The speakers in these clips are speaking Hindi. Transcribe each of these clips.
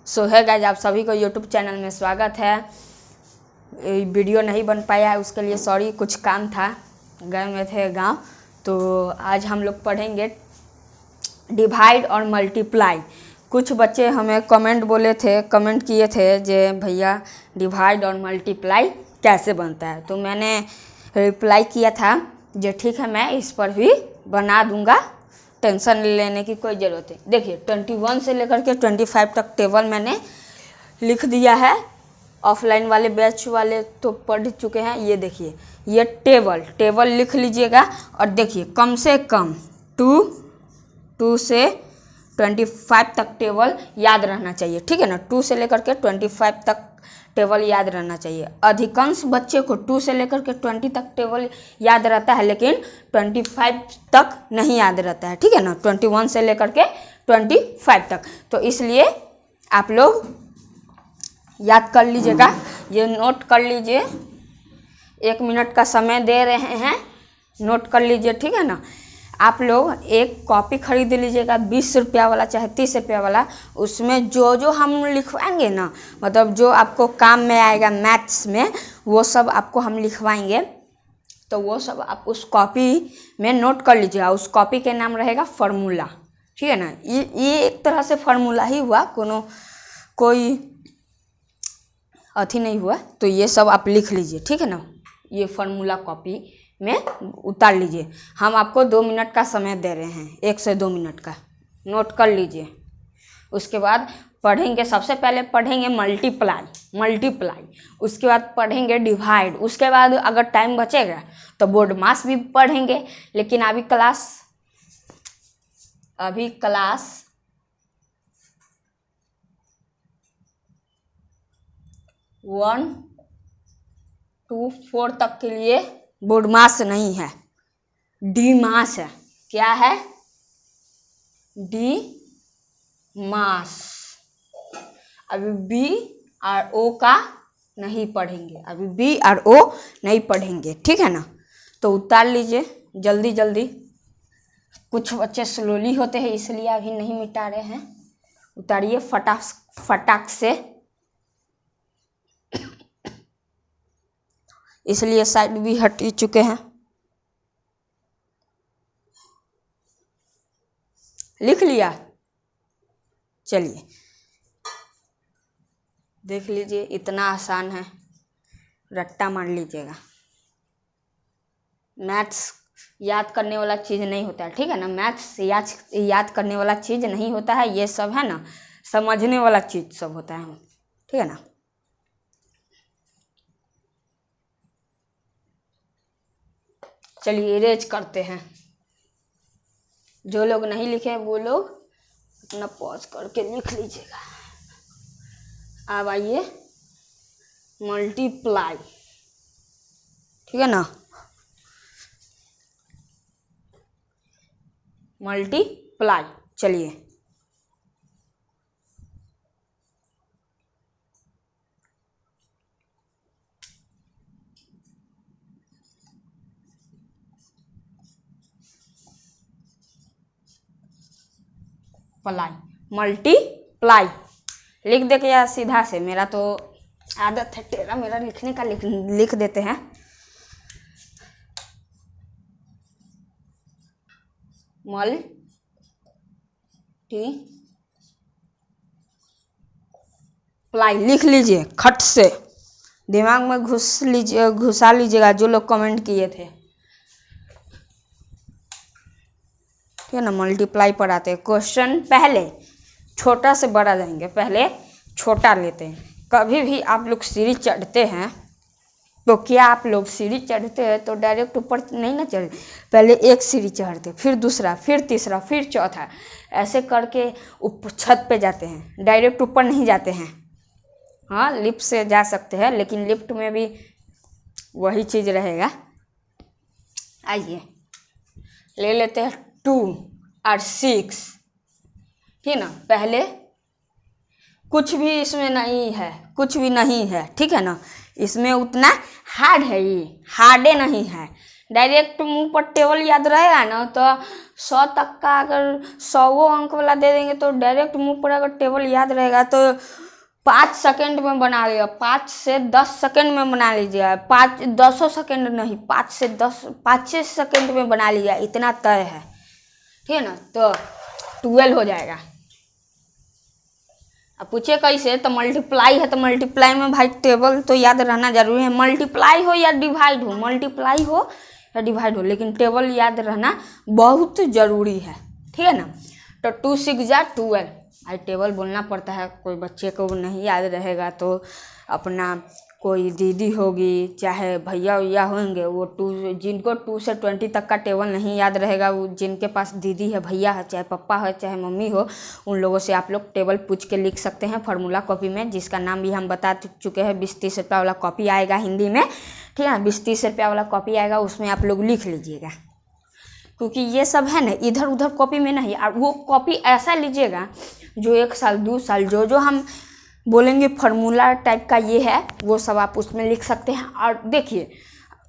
सो है गाइज, आप सभी को यूट्यूब चैनल में स्वागत है। वीडियो नहीं बन पाया है उसके लिए सॉरी, कुछ काम था, गए में थे गांव। तो आज हम लोग पढ़ेंगे डिवाइड और मल्टीप्लाई। कुछ बच्चे हमें कमेंट किए थे जे भैया डिवाइड और मल्टीप्लाई कैसे बनता है। तो मैंने रिप्लाई किया था जो ठीक है, मैं इस पर भी बना दूंगा, टेंशन लेने की कोई ज़रूरत है। देखिए 21 से लेकर के 25 तक टेबल मैंने लिख दिया है। ऑफलाइन वाले बैच वाले तो पढ़ चुके हैं। ये देखिए, ये टेबल लिख लीजिएगा और देखिए कम से कम 2 से 25 तक टेबल याद रहना चाहिए, ठीक है ना। 2 से लेकर के 25 तक टेबल याद रहना चाहिए। अधिकांश बच्चे को 2 से लेकर के 20 तक टेबल याद रहता है, लेकिन 25 तक नहीं याद रहता है, ठीक है ना। 21 से लेकर के 25 तक। तो इसलिए आप लोग याद कर लीजिएगा, ये नोट कर लीजिए। 1 मिनट का समय दे रहे हैं, नोट कर लीजिए, ठीक है ना। आप लोग एक कॉपी खरीद लीजिएगा, 20 रुपया वाला चाहे 30 रुपया वाला। उसमें जो हम लिखवाएंगे ना, मतलब जो आपको काम में आएगा मैथ्स में, वो सब आपको हम लिखवाएंगे। तो वो सब आप उस कॉपी में नोट कर लीजिएगा। उस कॉपी के नाम रहेगा फार्मूला, ठीक है ना। ये एक तरह से फार्मूला ही हुआ, कोई अथी नहीं हुआ। तो ये सब आप लिख लीजिए, ठीक है ना। ये फार्मूला कॉपी में उतार लीजिए। हम आपको 2 मिनट का समय दे रहे हैं, 1 से 2 मिनट का, नोट कर लीजिए। उसके बाद पढ़ेंगे, सबसे पहले पढ़ेंगे मल्टीप्लाई, उसके बाद पढ़ेंगे डिवाइड। उसके बाद अगर टाइम बचेगा तो बोर्ड मास भी पढ़ेंगे। लेकिन अभी क्लास 1 to 4 तक के लिए बोर्ड मास नहीं है, डी मास है। क्या है? डी मास। अभी बी और ओ का नहीं पढ़ेंगे, अभी बी और ओ नहीं पढ़ेंगे, ठीक है ना। तो उतार लीजिए जल्दी। कुछ बच्चे स्लोली होते हैं इसलिए अभी नहीं मिटा रहे हैं। उतारिए फटाक से, इसलिए साइड भी हट चुके हैं। लिख लिया? चलिए देख लीजिए, इतना आसान है, रट्टा मार लीजिएगा। मैथ्स याद करने वाला चीज़ नहीं होता है, ठीक है ना। मैथ्स याद करने वाला चीज़ नहीं होता है, ये सब है ना समझने वाला चीज़ सब होता है, ठीक है ना। चलिए इरेज करते हैं। जो लोग नहीं लिखे वो लोग अपना पॉज करके लिख लीजिएगा। अब आइए मल्टीप्लाई, ठीक है ना। मल्टीप्लाई, चलिए मल्टीप्लाई लिख दे के या सीधा से, मेरा तो आदत है टेढ़ा मेरा लिखने का, लिख देते हैं। मल्टीप्लाई लिख लीजिए, खट से दिमाग में घुसा लीजिएगा जो लोग कमेंट किए थे, ठीक है ना। मल्टीप्लाई पर आते हैं। क्वेश्चन पहले छोटा से बड़ा जाएंगे, पहले छोटा लेते हैं। कभी भी आप लोग सीढ़ी चढ़ते हैं तो क्या आप लोग सीढ़ी चढ़ते हैं तो डायरेक्ट ऊपर नहीं ना चढ़ते, पहले एक सीढ़ी चढ़ते, फिर दूसरा, फिर तीसरा, फिर चौथा, ऐसे करके छत पे जाते हैं, डायरेक्ट ऊपर नहीं जाते हैं। हाँ, लिफ्ट से जा सकते हैं, लेकिन लिफ्ट में भी वही चीज़ रहेगा। आइए ले लेते हैं 2 और 6, ठीक है ना। पहले कुछ भी इसमें नहीं है, ठीक है ना। इसमें उतना हार्ड है, ये हार्डे नहीं है, डायरेक्ट मुंह पर टेबल याद रहेगा ना तो 100 तक का अगर 100 अंक वाला दे देंगे तो डायरेक्ट मुंह पर अगर टेबल याद रहेगा तो 5 सेकंड में बना लिया, 5 से 10 सेकंड में बना लीजिएगा, 10 सेकंड नहीं, 5 सेकंड में बना लिया, इतना तय है, ठीक है ना। तो 12 हो जाएगा। अब पूछे कैसे, तो मल्टीप्लाई है तो मल्टीप्लाई में भाई टेबल तो याद रहना जरूरी है, मल्टीप्लाई हो या डिवाइड हो, मल्टीप्लाई हो या डिवाइड हो, लेकिन टेबल याद रहना बहुत ज़रूरी है, ठीक है ना। तो 2 6 जा 12, भाई टेबल बोलना पड़ता है, कोई बच्चे को नहीं याद रहेगा तो अपना कोई दीदी होगी चाहे भैया भैया होंगे वो जिनको 2 से 20 तक का टेबल नहीं याद रहेगा, वो जिनके पास दीदी है भैया है चाहे पापा है चाहे मम्मी हो, उन लोगों से आप लोग टेबल पूछ के लिख सकते हैं फार्मूला कॉपी में, जिसका नाम भी हम बता चुके हैं। 20-30 रुपया वाला कॉपी आएगा हिंदी में, ठीक है ना, 20-30 रुपया वाला कॉपी आएगा, उसमें आप लोग लिख लीजिएगा, क्योंकि ये सब है ना इधर उधर कॉपी में नहीं, और वो कॉपी ऐसा लीजिएगा जो 1 साल 2 साल जो हम बोलेंगे फार्मूला टाइप का ये है वो सब आप उसमें लिख सकते हैं। और देखिए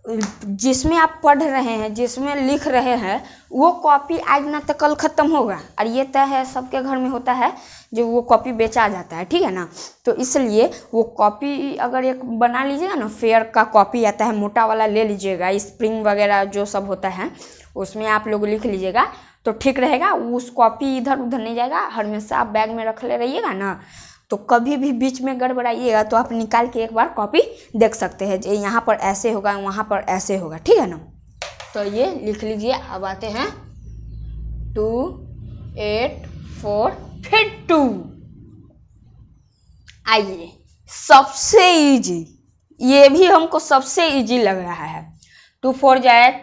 जिसमें आप पढ़ रहे हैं जिसमें लिख रहे हैं वो कॉपी आज ना तो कल ख़त्म होगा, और ये तय है सबके घर में होता है जो वो कॉपी बेचा जाता है, ठीक है ना। तो इसलिए वो कॉपी अगर एक बना लीजिएगा ना, फेयर का कॉपी आता है मोटा वाला ले लीजिएगा, स्प्रिंग वगैरह जो सब होता है उसमें आप लोग लिख लीजिएगा तो ठीक रहेगा। उस कॉपी इधर उधर नहीं जाएगा, हमेशा आप बैग में रख ले रहिएगा ना, तो कभी भी बीच में गड़बड़ाइएगा तो आप निकाल के एक बार कॉपी देख सकते हैं, यहाँ पर ऐसे होगा वहाँ पर ऐसे होगा, ठीक है ना। तो ये लिख लीजिए। अब आते हैं 2 8 4 फिर 2, आइए सबसे इजी, ये भी हमको सबसे इजी लग रहा है। 2 4 जा 8,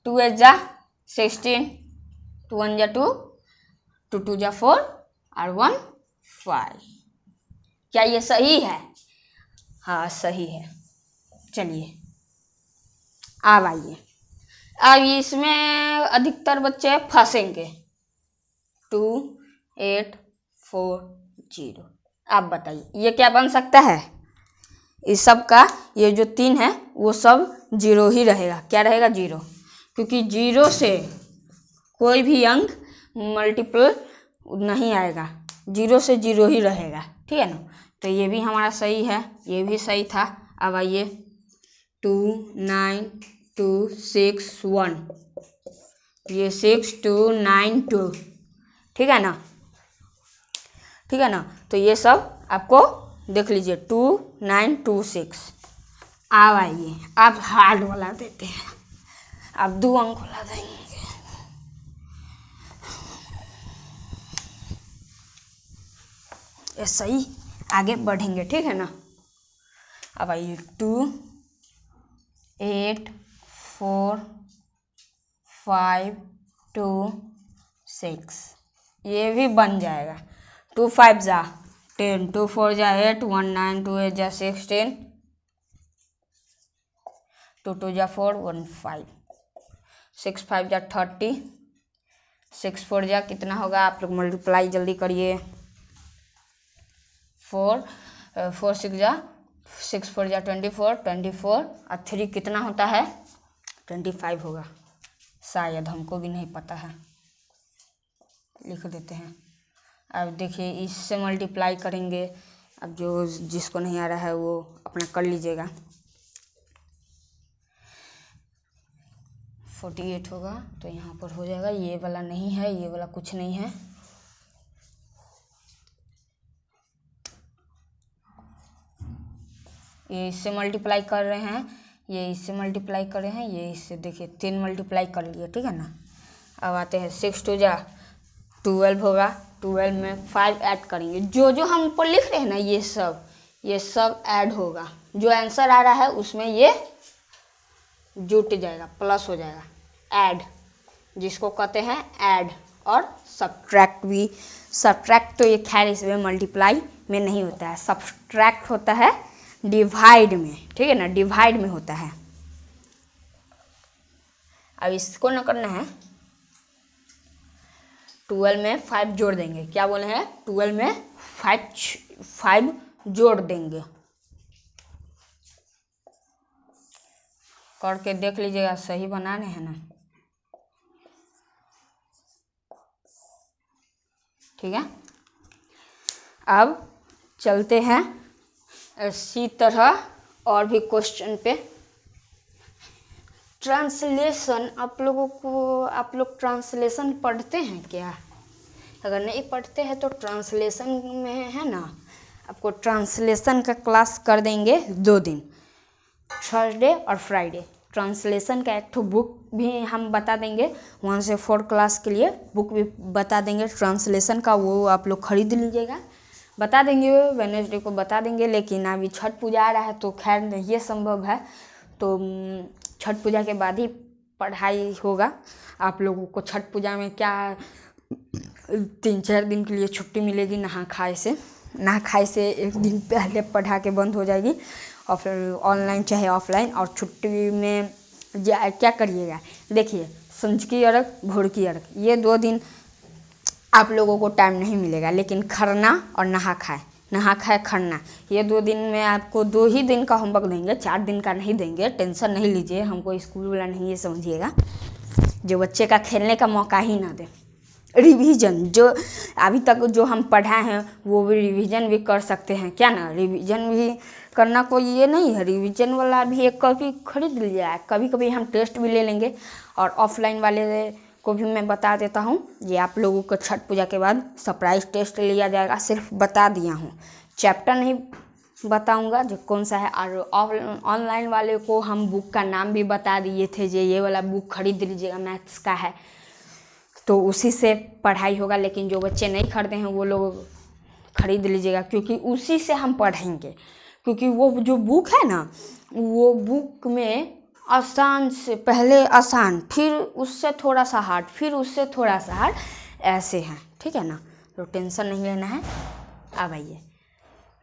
2 8 जा 16, 2 1 जा 2, 2 2 जा 4 और 1 5। क्या ये सही है? हाँ सही है। चलिए अब आइए, अब इसमें अधिकतर बच्चे फंसेंगे। 2 8 4 0, आप बताइए ये क्या बन सकता है? इस सब का ये जो 3 है वो सब 0 ही रहेगा। क्या रहेगा? 0, क्योंकि 0 से कोई भी अंक मल्टीपल नहीं आएगा, 0 से 0 ही रहेगा, ठीक है ना। तो ये भी हमारा सही है, ये भी सही था। अब आइए 2 9 2 6 1, ये 6 2 9 2, ठीक है ना, ठीक है ना। तो ये सब आपको देख लीजिए 2 9 2 6। अब आइए अब हार्ड वाला देते हैं, अब 2 अंक वाला देंगे। ऐसा ही आगे बढ़ेंगे, ठीक है ना। अब आइए 2 8 4 5 2 6, ये भी बन जाएगा। 2 5 जा 10, 2 4 जा 8, 1 9, 2 8 जा 16, 2 2 जा 4, 1 5, 6 5 जा 30, 6 4 जा कितना होगा? आप लोग मल्टीप्लाई जल्दी करिए। 4 6 जा 6 4 जा 24, 24 और 3 कितना होता है? 25 होगा, शायद, हमको भी नहीं पता है, लिख देते हैं। अब देखिए इससे मल्टीप्लाई करेंगे, अब जो जिसको नहीं आ रहा है वो अपना कर लीजिएगा। 48 होगा तो यहाँ पर हो जाएगा, ये वाला नहीं है, ये वाला कुछ नहीं है। ये इससे मल्टीप्लाई कर रहे हैं, ये इससे मल्टीप्लाई कर रहे हैं, ये इससे, देखिए 3 मल्टीप्लाई कर लिए, ठीक है ना। अब आते हैं 6 2 जा 12 होगा, 12 में 5 ऐड करेंगे, जो जो हम ऊपर लिख रहे हैं ना ये सब ऐड होगा, जो आंसर आ रहा है उसमें ये जुट जाएगा, प्लस हो जाएगा, ऐड जिसको कहते हैं ऐड। और सब्ट्रैक्ट भी, सब्ट्रैक्ट तो ये खैर इसमें मल्टीप्लाई में नहीं होता है, सब्ट्रैक्ट होता है डिवाइड में, ठीक है ना, डिवाइड में होता है। अब इसको ना करना है, 12 में 5 जोड़ देंगे, क्या बोले हैं? 12 में 5 जोड़ देंगे, करके देख लीजिएगा सही बना रहे हैं ना। ठीक है, अब चलते हैं इसी तरह और भी क्वेश्चन पे। ट्रांसलेशन आप लोग ट्रांसलेशन पढ़ते हैं क्या? अगर नहीं पढ़ते हैं तो ट्रांसलेशन में है ना, आपको ट्रांसलेशन का क्लास कर देंगे 2 दिन, थर्सडे और फ्राइडे। ट्रांसलेशन का एक बुक भी हम बता देंगे, 1 से 4 क्लास के लिए बुक भी बता देंगे ट्रांसलेशन का, वो आप लोग खरीद लीजिएगा। बता देंगे वेडनेसडे को बता देंगे, लेकिन अभी छठ पूजा आ रहा है तो खैर नहीं ये संभव है, तो छठ पूजा के बाद ही पढ़ाई होगा। आप लोगों को छठ पूजा में क्या 3-4 दिन के लिए छुट्टी मिलेगी नहा खाए से 1 दिन पहले पढ़ा के बंद हो जाएगी, और फिर ऑनलाइन चाहे ऑफलाइन। और छुट्टी में क्या करिएगा, देखिए संझ की अर्घ भोर की अर्घ ये 2 दिन आप लोगों को टाइम नहीं मिलेगा, लेकिन खरना और नहा खाए खरना ये 2 दिन में आपको 2 ही दिन का होमवर्क देंगे, 4 दिन का नहीं देंगे। टेंशन नहीं लीजिए, हमको स्कूल वाला नहीं ये समझिएगा, जो बच्चे का खेलने का मौका ही ना दे। रिवीजन जो अभी तक जो हम पढ़ा हैं वो भी रिवीजन भी कर सकते हैं क्या ना, रिवीजन भी करना कोई ये नहीं है। रिवीजन वाला भी एक कॉपी खरीद लिया, कभी कभी हम टेस्ट भी ले लेंगे। और ऑफलाइन वाले को भी मैं बता देता हूँ, ये आप लोगों को छठ पूजा के बाद सरप्राइज टेस्ट लिया जाएगा, सिर्फ बता दिया हूँ, चैप्टर नहीं बताऊंगा जो कौन सा है। और ऑनलाइन वाले को हम बुक का नाम भी बता दिए थे, ये वाला बुक खरीद लीजिएगा, मैथ्स का है, तो उसी से पढ़ाई होगा। लेकिन जो बच्चे नहीं खरीदे हैं वो लोग खरीद लीजिएगा, क्योंकि उसी से हम पढ़ेंगे। क्योंकि वो जो बुक है ना, वो बुक में आसान से पहले आसान, फिर उससे थोड़ा सा हार्ड, फिर उससे थोड़ा सा हार्ड, ऐसे हैं। ठीक है ना, तो टेंशन नहीं लेना है। अब आइए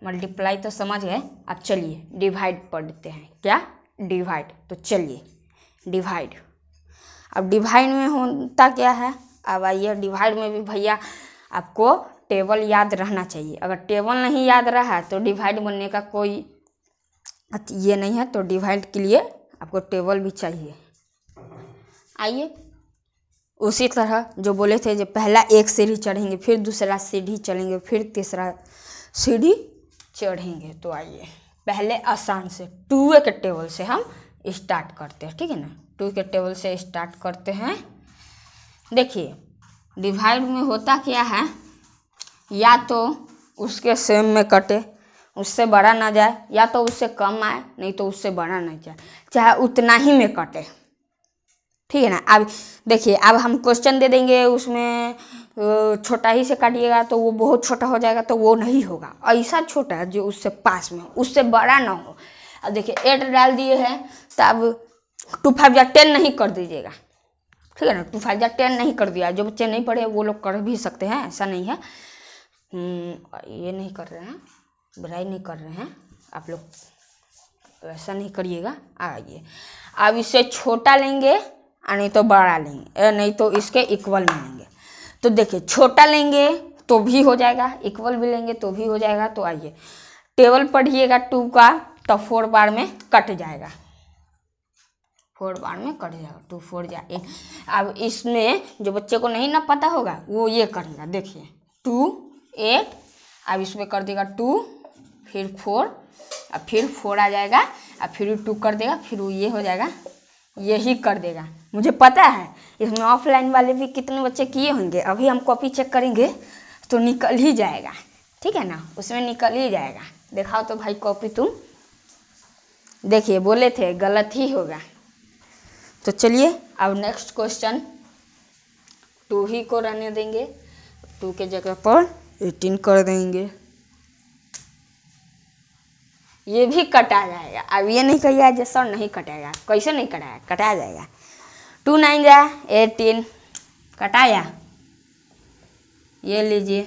मल्टीप्लाई तो समझ गए, अब चलिए डिवाइड पढ़ते हैं। क्या डिवाइड, तो चलिए डिवाइड। अब डिवाइड में होता क्या है, अब आइए डिवाइड में भी भैया आपको टेबल याद रहना चाहिए। अगर टेबल नहीं याद रहा तो डिवाइड बनने का कोई ये नहीं है, तो डिवाइड के लिए आपको टेबल भी चाहिए। आइए उसी तरह जो बोले थे, जो पहला 1 सीढ़ी चढ़ेंगे, फिर दूसरा सीढ़ी चढ़ेंगे, फिर तीसरा सीढ़ी चढ़ेंगे। तो आइए पहले आसान से 2 के टेबल से हम स्टार्ट करते हैं। ठीक है ना, 2 के टेबल से स्टार्ट करते हैं। देखिए डिवाइड में होता क्या है, या तो उसके सेम में कटे, उससे बड़ा ना जाए, या तो उससे कम आए, नहीं तो उससे बड़ा ना जाए, चाहे उतना ही में कटे। ठीक है ना। अब देखिए, अब हम क्वेश्चन दे देंगे, उसमें छोटा ही से काटिएगा तो वो बहुत छोटा हो जाएगा, तो वो नहीं होगा। ऐसा छोटा जो उससे पास में हो, उससे बड़ा ना हो। अब देखिए 8 डाल दिए हैं, तो अब 2 5 या 10 नहीं कर दीजिएगा। ठीक है ना, 2 5 या 10 नहीं कर दिया। जो बच्चे नहीं पढ़े वो लोग कर भी सकते हैं, ऐसा नहीं है। ये नहीं कर रहे हैं, बुराई नहीं कर रहे हैं आप लोग, ऐसा नहीं करिएगा। आइए अब इससे छोटा लेंगे, नहीं तो बड़ा लेंगे, नहीं तो इसके इक्वल में लेंगे। तो देखिए छोटा लेंगे तो भी हो जाएगा, इक्वल भी लेंगे तो भी हो जाएगा। तो आइए टेबल पढ़िएगा 2 का, तो 4 बार में कट जाएगा, 4 बार में कट जाएगा, 2 4 जा 8। अब इसमें जो बच्चे को नहीं ना पता होगा वो ये करेगा, देखिए 2 8, अब इसमें कर देगा 2, फिर 4, अब फिर 4 आ जाएगा, अब फिर 2 कर देगा, फिर वो ये हो जाएगा, यही कर देगा। मुझे पता है इसमें ऑफलाइन वाले भी कितने बच्चे किए होंगे, अभी हम कॉपी चेक करेंगे तो निकल ही जाएगा। ठीक है ना, उसमें निकल ही जाएगा। दिखाओ तो भाई कॉपी तुम, देखिए बोले थे गलत ही होगा। तो चलिए अब नेक्स्ट क्वेश्चन 2 ही को रहने देंगे, 2 के जगह पर 18 कर देंगे, ये भी कटा जाएगा। अब ये नहीं कहिए जो सर नहीं कटाएगा, कैसे नहीं कटाया, कटा जाएगा। 2 9 जा 18, कटाया। ये लीजिए,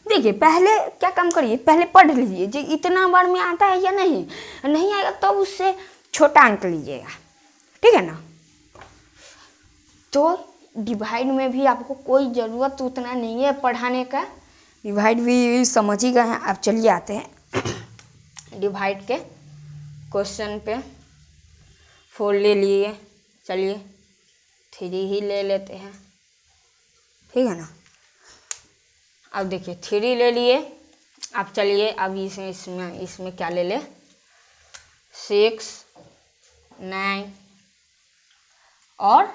देखिए पहले क्या काम करिए, पहले पढ़ लीजिए जो इतना बार में आता है या नहीं, नहीं आएगा तो उससे छोटा अंक लीजिएगा। ठीक है ना। तो डिवाइड में भी आपको कोई ज़रूरत उतना नहीं है पढ़ाने का, डिवाइड भी समझ ही गए हैं। अब चलिए आते हैं डिवाइड के क्वेश्चन पे। 4 ले लिए, चलिए 3 ही ले लेते हैं, ठीक है ना। अब देखिए 3 ले लिए। अब चलिए अब इसमें क्या ले ले, 6, 9 और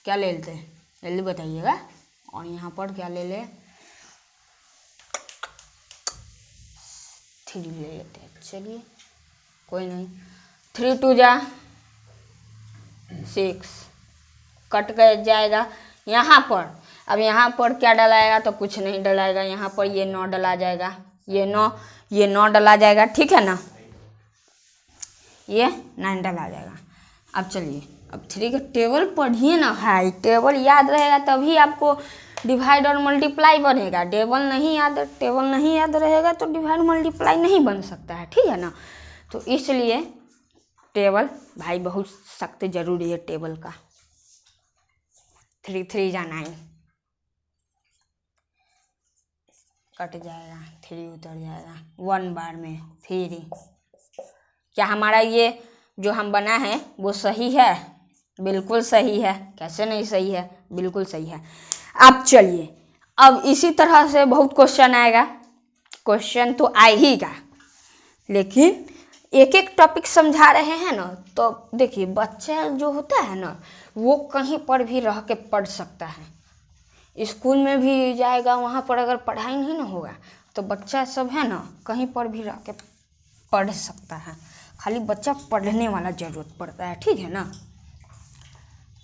क्या ले लेते हैं, जल्दी बताइएगा। और यहाँ पर क्या ले ले, 3 ले लेते हैं, चलिए कोई नहीं। 3 2 जा 6, कट गए जाएगा यहाँ पर। अब यहाँ पर क्या डलाएगा, तो कुछ नहीं डलाएगा, यहाँ पर ये 9 डला जाएगा, ये 9 डला जाएगा, ठीक है ना। ये 9 डला जाएगा। अब चलिए अब 3 का टेबल पढ़िए ना भाई, टेबल याद रहेगा तभी आपको डिवाइड और मल्टीप्लाई बनेगा। टेबल नहीं याद रहेगा तो डिवाइड मल्टीप्लाई नहीं बन सकता है, ठीक है ना। तो इसलिए टेबल भाई बहुत सख्त जरूरी है टेबल का। 3 3 जा 9, कट जाएगा, 3 उतर जाएगा 1 बार में। फिर क्या हमारा ये जो हम बना है वो सही है, बिल्कुल सही है, कैसे नहीं सही है, बिल्कुल सही है। अब चलिए अब इसी तरह से बहुत क्वेश्चन आएगा, क्वेश्चन तो आएगा, लेकिन एक एक टॉपिक समझा रहे हैं ना। तो देखिए बच्चा जो होता है ना वो कहीं पर भी रह के पढ़ सकता है, स्कूल में भी जाएगा, वहाँ पर अगर पढ़ाई नहीं ना होगा तो बच्चा सब है ना कहीं पर भी रह के पढ़ सकता है, खाली बच्चा पढ़ने वाला ज़रूरत पड़ता है, ठीक है ना।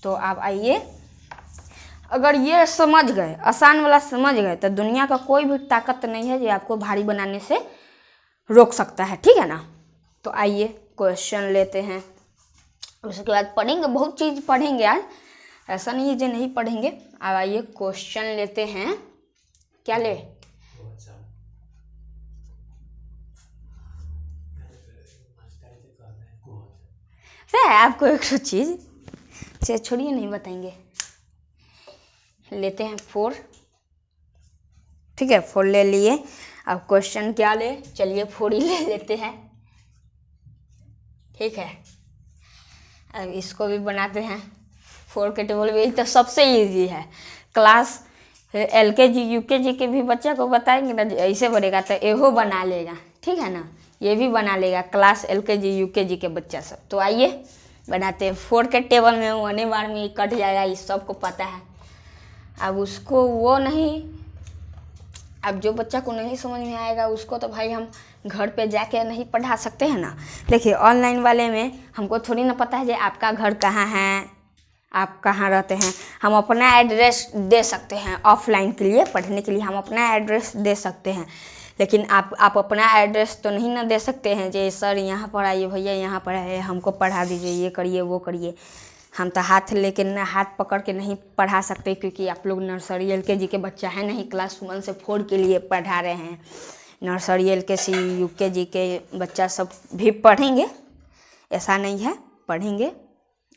तो आप आइए, अगर ये समझ गए, आसान वाला समझ गए, तो दुनिया का कोई भी ताकत नहीं है जो आपको भारी बनाने से रोक सकता है, ठीक है ना। तो आइए क्वेश्चन लेते हैं, उसके बाद पढ़ेंगे, बहुत चीज़ पढ़ेंगे आज, ऐसा नहीं है जो नहीं पढ़ेंगे। अब आइए क्वेश्चन लेते हैं, क्या ले, आपको एक चीज़ से छोड़िए, नहीं बताएंगे। लेते हैं 4, ठीक है 4 ले लिए। अब क्वेश्चन क्या ले, चलिए 4 ही ले लेते हैं, ठीक है। अब इसको भी बनाते हैं, 4 के टेबल भी तो सबसे इजी है। क्लास LKG UKG के भी बच्चे को बताएंगे ना ऐसे बनेगा तो एहो बना लेगा, ठीक है ना, ये भी बना लेगा क्लास LKG UKG के बच्चा सब। तो आइए बनाते हैं। 4 के टेबल में 1 बार में कट जाएगा, ये सबको पता है। अब उसको वो नहीं, अब जो बच्चा को नहीं समझ में आएगा उसको तो भाई हम घर पे जाके नहीं पढ़ा सकते हैं ना। देखिए ऑनलाइन वाले में हमको थोड़ी ना पता है कि आपका घर कहाँ है, आप कहाँ रहते हैं। हम अपना एड्रेस दे सकते हैं, ऑफलाइन के लिए पढ़ने के लिए हम अपना एड्रेस दे सकते हैं, लेकिन आप अपना एड्रेस तो नहीं ना दे सकते हैं जे सर यहाँ पर आइए, भैया यहाँ पर आइए, हमको पढ़ा दीजिए, ये करिए वो करिए। हम तो हाथ लेके ना, हाथ पकड़ के नहीं पढ़ा सकते, क्योंकि आप लोग नर्सरी LKG के बच्चा है नहीं, क्लास 1 से 4 के लिए पढ़ा रहे हैं। नर्सरी LKG UKG के बच्चा सब भी पढ़ेंगे, ऐसा नहीं है, पढ़ेंगे।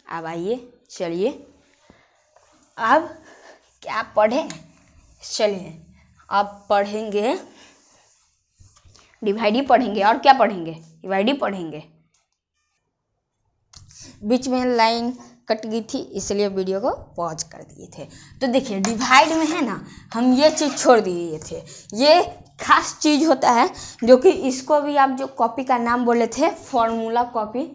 अब आइए चलिए अब क्या पढ़ें, चलिए अब पढ़ेंगे डिवाइड ही पढ़ेंगे, और क्या पढ़ेंगे, डिवाइड ही पढ़ेंगे। बीच में लाइन कट गई थी इसलिए वीडियो को पॉज कर दिए थे। तो देखिए डिवाइड में है ना हम ये चीज़ छोड़ दिए थे, ये खास चीज़ होता है जो कि इसको भी आप जो कॉपी का नाम बोले थे फॉर्मूला कॉपी,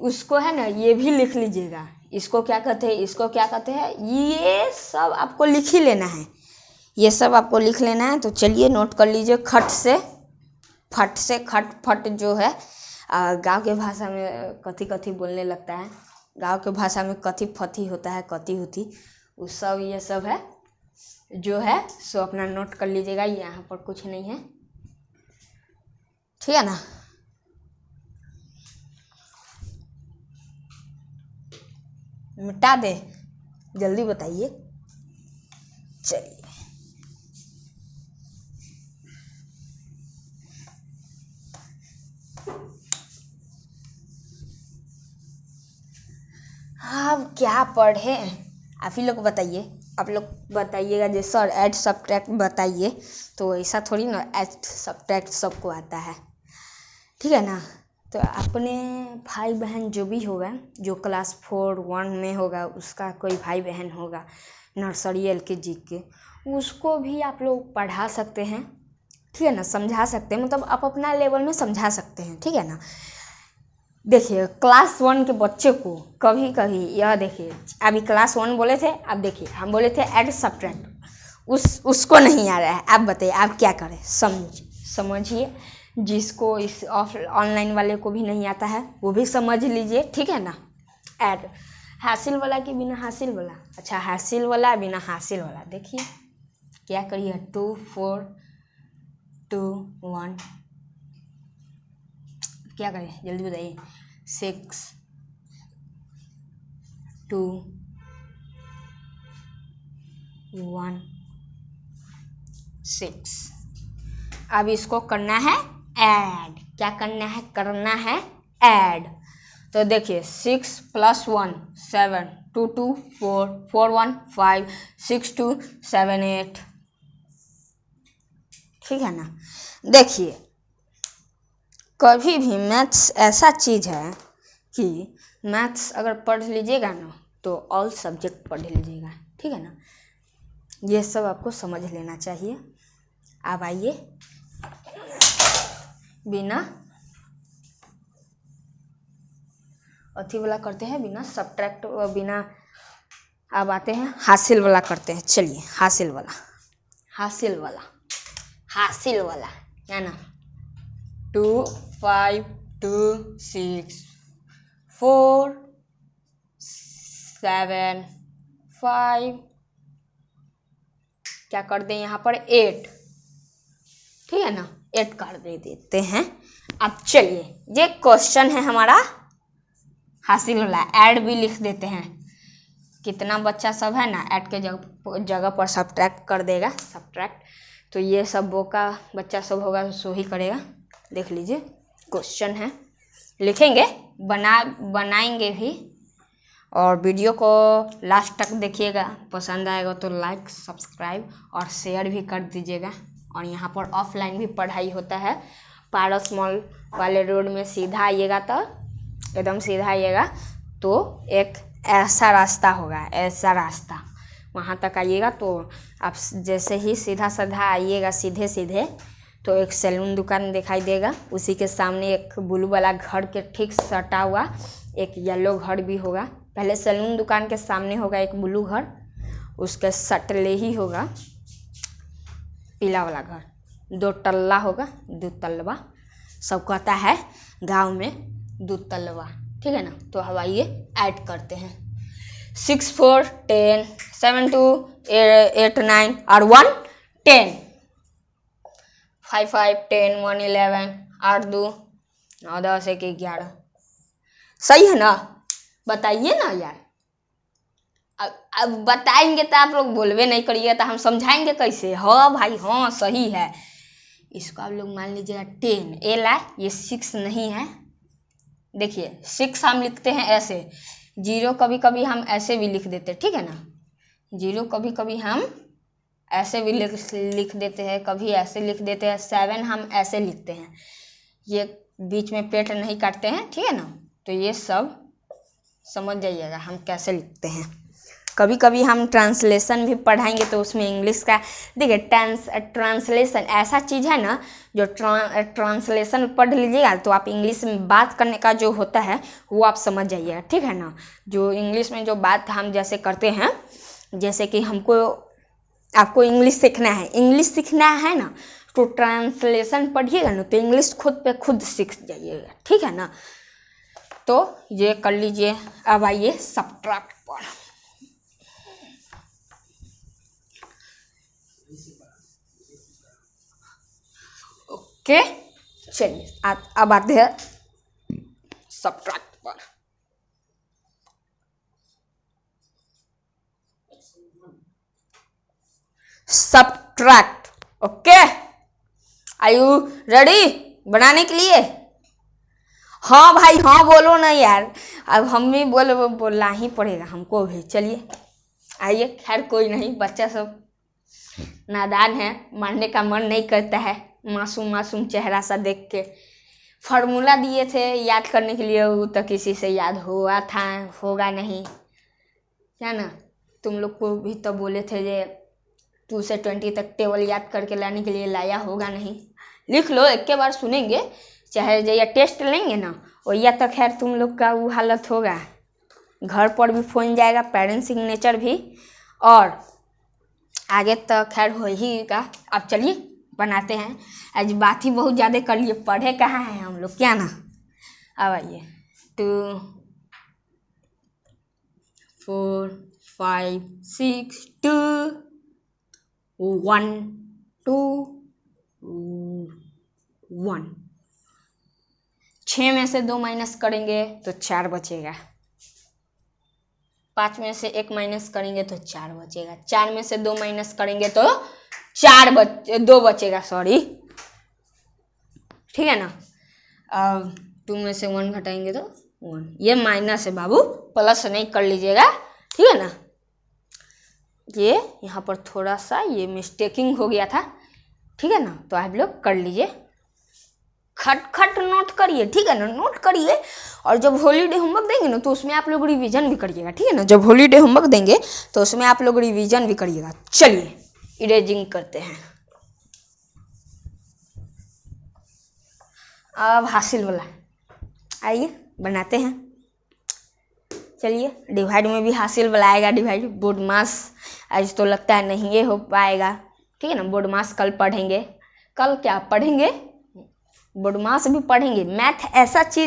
उसको है ना ये भी लिख लीजिएगा। इसको क्या कहते हैं, इसको क्या कहते हैं, ये सब आपको लिख ही लेना है, ये सब आपको लिख लेना है। तो चलिए नोट कर लीजिए, खट से खटफट जो है गांव के भाषा में कथी कथी बोलने लगता है, गांव के भाषा में कथी फथी होता है, कथी होती, वो सब ये सब है जो है सो अपना नोट कर लीजिएगा। यहाँ पर कुछ नहीं है, ठीक है ना। मिटा दे, जल्दी बताइए। चलिए अब क्या पढ़े, आप ही लोग बताइए, आप लोग बताइएगा जो सर ऐड सब्ट्रैक्ट बताइए, तो ऐसा थोड़ी ना ऐड सब्ट्रैक्ट सबको आता है, ठीक है ना। तो अपने भाई बहन जो भी होगा, जो क्लास 4-1 में होगा, उसका कोई भाई बहन होगा नर्सरी LKG के, उसको भी आप लोग पढ़ा सकते हैं, ठीक है ना, समझा सकते हैं, मतलब आप अपना लेवल में समझा सकते हैं, ठीक है ना। देखिए क्लास 1 के बच्चे को कभी कभी यह देखिए, अभी क्लास 1 बोले थे, अब देखिए हम बोले थे ऐड सब्ट्रैक्ट, उसको नहीं आ रहा है। आप बताइए आप क्या करें, समझिए। जिसको इस ऑनलाइन वाले को भी नहीं आता है वो भी समझ लीजिए, ठीक है ना। ऐड हासिल वाला कि बिना हासिल वाला, अच्छा हासिल वाला बिना हासिल वाला, देखिए क्या करिए, 2 4 2 1, क्या करें जल्दी बताइए, 6 2 1 6। अब इसको करना है ऐड, क्या करना है ऐड। तो देखिए 6 + 1 7, 2 2 4, 4 1 5, 6 2 7 8, ठीक है ना। देखिए कभी भी मैथ्स ऐसा चीज़ है कि मैथ्स अगर पढ़ लीजिएगा ना तो ऑल सब्जेक्ट पढ़ लीजिएगा, ठीक है ना। ये सब आपको समझ लेना चाहिए। अब आइए बिना अथी वाला करते हैं, बिना सब्ट्रैक्ट, बिना, अब आते हैं हासिल वाला करते हैं। चलिए हासिल वाला क्या ना, 2 5 2 6 4 7 5, क्या कर दें यहाँ पर 8, ठीक है ना, 8 कर देते हैं। अब चलिए ये क्वेश्चन है हमारा हासिल वाला, ऐड भी लिख देते हैं। कितना बच्चा सब है ना, ऐड के जगह पर सब्ट्रैक्ट कर देगा, सब्ट्रैक्ट। तो ये सब का बच्चा सब होगा सो ही करेगा। देख लीजिए क्वेश्चन है, लिखेंगे, बनाएंगे भी। और वीडियो को लास्ट तक देखिएगा, पसंद आएगा तो लाइक सब्सक्राइब और शेयर भी कर दीजिएगा। और यहाँ पर ऑफलाइन भी पढ़ाई होता है, पारस मॉल वाले रोड में सीधा आइएगा तो एकदम सीधा आइएगा तो एक ऐसा रास्ता होगा, ऐसा रास्ता, वहाँ तक आइएगा तो आप जैसे ही सीधा आइएगा सीधे तो एक सैलून दुकान दिखाई देगा, उसी के सामने एक ब्लू वाला घर के ठीक सटा हुआ एक येलो घर भी होगा। पहले सैलून दुकान के सामने होगा एक ब्लू घर, उसके सटले ही होगा पीला वाला घर, 2 तल्ला होगा, 2 तल्ला, सब कहता है गांव में 2 तल्ला, ठीक है ना। तो हम आइए ऐड करते हैं, 6 4 10, 7 2 8 9 और 1 10, 5 5 10 1 11, 8 2 9 10 1 11, सही है ना। बताइए ना यार, अब बताएंगे तो आप लोग बोलवे नहीं करिए तो हम समझाएंगे कैसे। हाँ भाई हाँ सही है। इसको आप लोग मान लीजिएगा 10, ए ला, ये 6 नहीं है। देखिए 6 हम लिखते हैं ऐसे, 0 कभी कभी हम ऐसे भी लिख देते, ठीक है ना, 0 कभी कभी हम ऐसे भी लिख देते हैं, कभी ऐसे लिख देते हैं। 7 हम ऐसे लिखते हैं, ये बीच में पेट नहीं काटते हैं, ठीक है ना। तो ये सब समझ जाइएगा हम कैसे लिखते हैं। कभी कभी हम ट्रांसलेशन भी पढ़ाएंगे तो उसमें इंग्लिश का, देखिए ट्रांसलेशन ऐसा चीज़ है ना, जो ट्रांसलेशन पढ़ लीजिएगा तो आप इंग्लिश में बात करने का जो होता है वो आप समझ जाइएगा, ठीक है ना। जो इंग्लिश में जो बात हम जैसे करते हैं, जैसे कि आपको इंग्लिश सीखना है ना, तो ट्रांसलेशन पढ़िएगा ना तो इंग्लिश खुद पे खुद सीख जाइएगा, ठीक है ना। तो ये कर लीजिए। अब आइए सब्ट्रैक्ट पर, ओके चलिए अब आते हैं सब्ट्रैक्ट पर। Subtract, okay, are you ready बनाने के लिए? हाँ भाई हाँ बोलो ना यार, अब हम भी बोलना ही पड़ेगा हमको भी। चलिए आइए, खैर कोई नहीं, बच्चा सब नादान है, मारने का मन नहीं करता है मासूम चेहरा सा देख के। फार्मूला दिए थे याद करने के लिए, वो तो किसी से याद हुआ था, होगा नहीं, क्या ना। तुम लोग को भी तो बोले थे जे 2 से 20 तक टेबल याद करके लाने के लिए, लाया होगा नहीं। लिख लो, एक के बार सुनेंगे, चाहे जैया टेस्ट लेंगे ना वैया तो खैर तुम लोग का वो हालत होगा, घर पर भी फोन जाएगा, पेरेंट्स सिग्नेचर भी, और आगे तो खैर हो ही का। अब चलिए बनाते हैं, आज बात ही बहुत ज़्यादा कर लिए, पढ़े कहाँ हैं हम लोग, क्या ना। अब आइए 2 4 5 6 2 1 2 1। 6 में से 2 माइनस करेंगे तो 4 बचेगा, 5 में से 1 माइनस करेंगे तो 4 बचेगा, 4 में से 2 माइनस करेंगे तो 2 बचेगा, सॉरी, ठीक है ना। अब 2 में से 1 घटाएंगे तो 1, ये माइनस है बाबू, प्लस नहीं कर लीजिएगा, ठीक है ना। ये यहाँ पर थोड़ा सा ये मिस्टेकिंग हो गया था, ठीक है ना, तो आप लोग कर लीजिए, खट नोट करिए, ठीक है ना, नोट करिए। और जब हॉलीडे होमवर्क देंगे ना तो उसमें आप लोग रिवीजन भी करिएगा, ठीक है ना, जब हॉलीडे होमवर्क देंगे तो उसमें आप लोग रिवीजन भी करिएगा। चलिए इरेजिंग करते हैं, अब हासिल वाला आइए बनाते हैं। चलिए डिवाइड में भी हासिल वाला आएगा, डिवाइड बोर्ड मास आज तो लगता है नहीं ये हो पाएगा, ठीक है ना, बोर्ड मास कल पढ़ेंगे, कल क्या पढ़ेंगे, बोर्ड मास भी पढ़ेंगे। मैथ ऐसा चीज